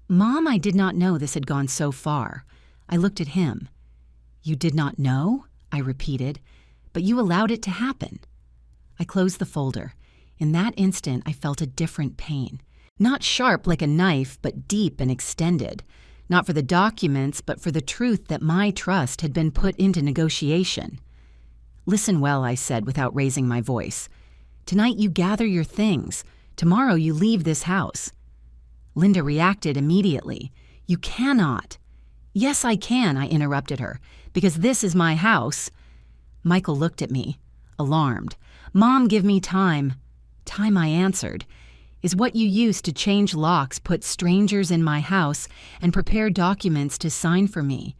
Mom, I did not know this had gone so far. I looked at him. You did not know? I repeated. But you allowed it to happen. I closed the folder. In that instant, I felt a different pain. Not sharp like a knife, but deep and extended. Not for the documents, but for the truth that my trust had been put into negotiation. Listen well, I said without raising my voice. Tonight you gather your things. Tomorrow you leave this house. Linda reacted immediately. You cannot. Yes, I can, I interrupted her, because this is my house. Michael looked at me, alarmed. Mom, give me time. Time, I answered, is what you used to change locks, put strangers in my house, and prepare documents to sign for me.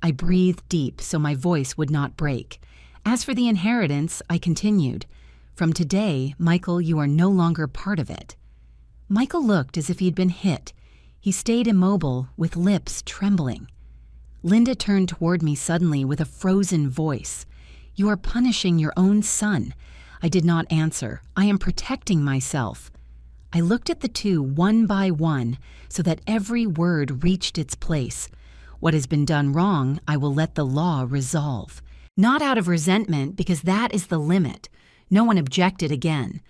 I breathed deep so my voice would not break. As for the inheritance, I continued, from today, Michael, you are no longer part of it. Michael looked as if he'd been hit. He stayed immobile, with lips trembling. Linda turned toward me suddenly with a frozen voice. You are punishing your own son. I did not answer. I am protecting myself. I looked at the two one by one so that every word reached its place. What has been done wrong, I will let the law resolve. Not out of resentment, because that is the limit. No one objected again.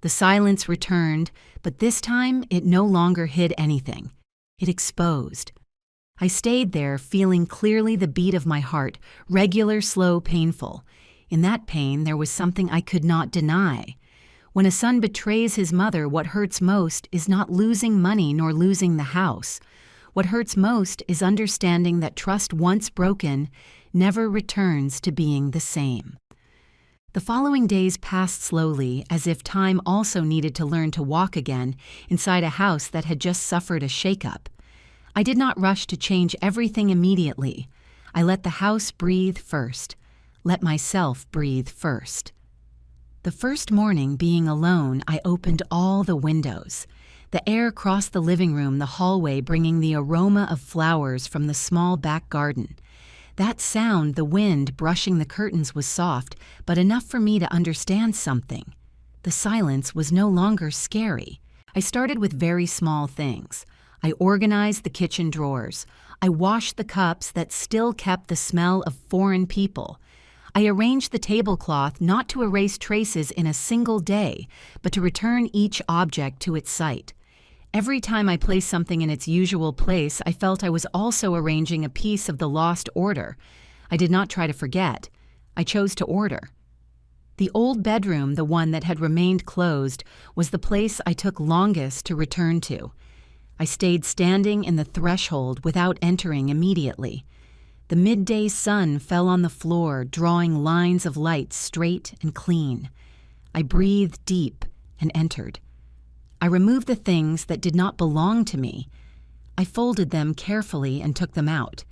The silence returned, but this time it no longer hid anything. It exposed. I stayed there, feeling clearly the beat of my heart, regular, slow, painful. In that pain, there was something I could not deny. When a son betrays his mother, what hurts most is not losing money nor losing the house. What hurts most is understanding that trust once broken never returns to being the same. The following days passed slowly, as if time also needed to learn to walk again inside a house that had just suffered a shakeup. I did not rush to change everything immediately. I let the house breathe first. Let myself breathe first. The first morning, being alone, I opened all the windows. The air crossed the living room, the hallway, bringing the aroma of flowers from the small back garden. That sound, the wind brushing the curtains, was soft, but enough for me to understand something. The silence was no longer scary. I started with very small things. I organized the kitchen drawers. I washed the cups that still kept the smell of foreign people. I arranged the tablecloth not to erase traces in a single day, but to return each object to its site. Every time I placed something in its usual place, I felt I was also arranging a piece of the lost order. I did not try to forget. I chose to order. The old bedroom, the one that had remained closed, was the place I took longest to return to. I stayed standing in the threshold without entering immediately. The midday sun fell on the floor, drawing lines of light straight and clean. I breathed deep and entered. I removed the things that did not belong to me. I folded them carefully and took them out.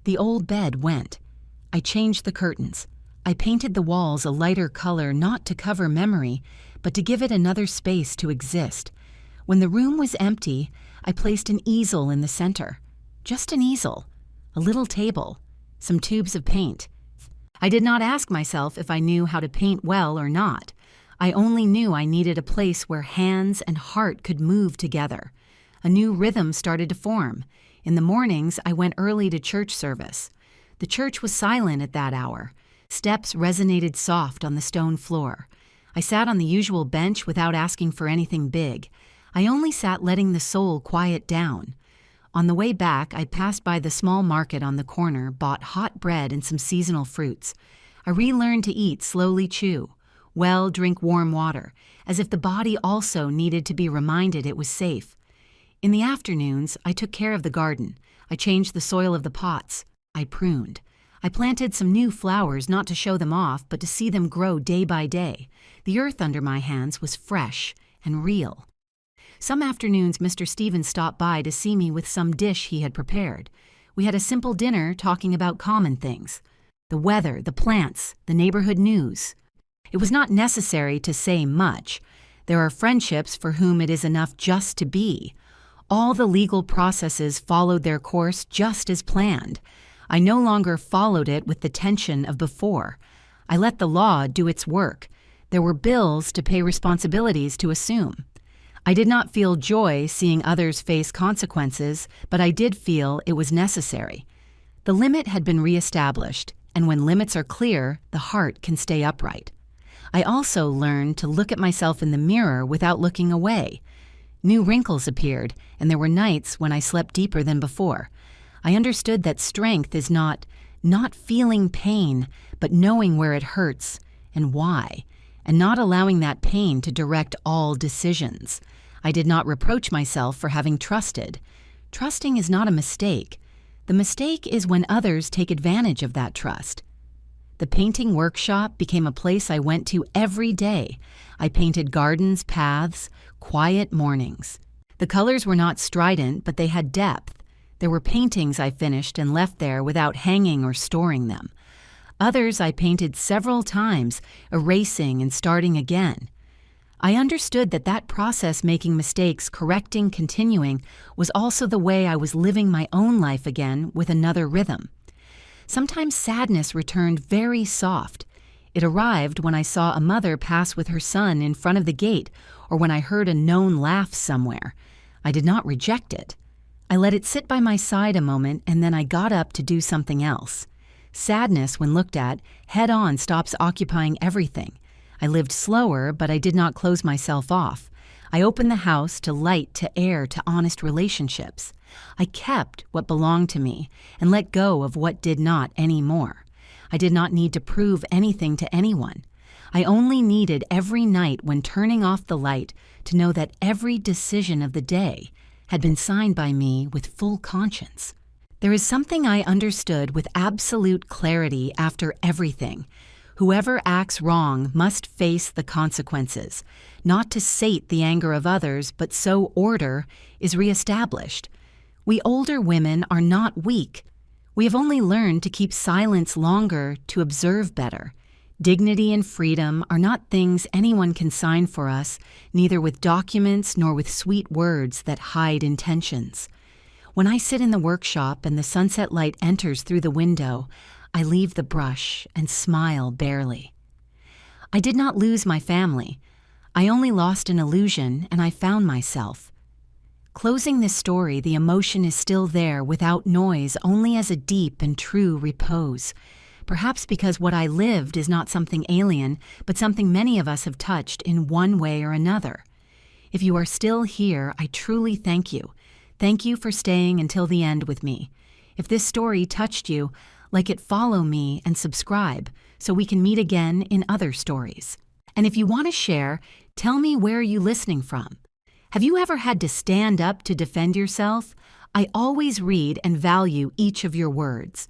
The old bed went. I changed the curtains. I painted the walls a lighter color not to cover memory, but to give it another space to exist. When the room was empty, I placed an easel in the center. Just an easel, a little table, some tubes of paint. I did not ask myself if I knew how to paint well or not. I only knew I needed a place where hands and heart could move together. A new rhythm started to form. In the mornings, I went early to church service. The church was silent at that hour. Steps resonated soft on the stone floor. I sat on the usual bench without asking for anything big. I only sat letting the soul quiet down. On the way back, I passed by the small market on the corner, bought hot bread and some seasonal fruits. I relearned to eat, slowly chew, drink warm water, as if the body also needed to be reminded it was safe. In the afternoons, I took care of the garden. I changed the soil of the pots. I pruned. I planted some new flowers not to show them off, but to see them grow day by day. The earth under my hands was fresh and real. Some afternoons, Mr. Stevens stopped by to see me with some dish he had prepared. We had a simple dinner talking about common things. The weather, the plants, the neighborhood news. It was not necessary to say much. There are friendships for whom it is enough just to be. All the legal processes followed their course just as planned. I no longer followed it with the tension of before. I let the law do its work. There were bills to pay, responsibilities to assume. I did not feel joy seeing others face consequences, but I did feel it was necessary. The limit had been reestablished, and when limits are clear, the heart can stay upright. I also learned to look at myself in the mirror without looking away. New wrinkles appeared, and there were nights when I slept deeper than before. I understood that strength is not feeling pain, but knowing where it hurts and why, and not allowing that pain to direct all decisions. I did not reproach myself for having trusted. Trusting is not a mistake. The mistake is when others take advantage of that trust. The painting workshop became a place I went to every day. I painted gardens, paths, quiet mornings. The colors were not strident, but they had depth. There were paintings I finished and left there without hanging or storing them. Others I painted several times, erasing and starting again. I understood that process, making mistakes, correcting, continuing, was also the way I was living my own life again with another rhythm. Sometimes sadness returned very soft. It arrived when I saw a mother pass with her son in front of the gate, or when I heard a known laugh somewhere. I did not reject it. I let it sit by my side a moment, and then I got up to do something else. Sadness, when looked at, head-on, stops occupying everything. I lived slower, but I did not close myself off. I opened the house to light, to air, to honest relationships. I kept what belonged to me and let go of what did not anymore. I did not need to prove anything to anyone. I only needed every night when turning off the light to know that every decision of the day had been signed by me with full conscience. There is something I understood with absolute clarity after everything. Whoever acts wrong must face the consequences, not to sate the anger of others, but so order is reestablished. We older women are not weak. We have only learned to keep silence longer, to observe better. Dignity and freedom are not things anyone can sign for us, neither with documents nor with sweet words that hide intentions. When I sit in the workshop and the sunset light enters through the window, I leave the brush and smile barely. I did not lose my family. I only lost an illusion, and I found myself. Closing this story, the emotion is still there without noise, only as a deep and true repose. Perhaps because what I lived is not something alien, but something many of us have touched in one way or another. If you are still here, I truly thank you. Thank you for staying until the end with me. If this story touched you, like it, follow me and subscribe so we can meet again in other stories. And if you want to share, tell me where you're listening from. Have you ever had to stand up to defend yourself? I always read and value each of your words.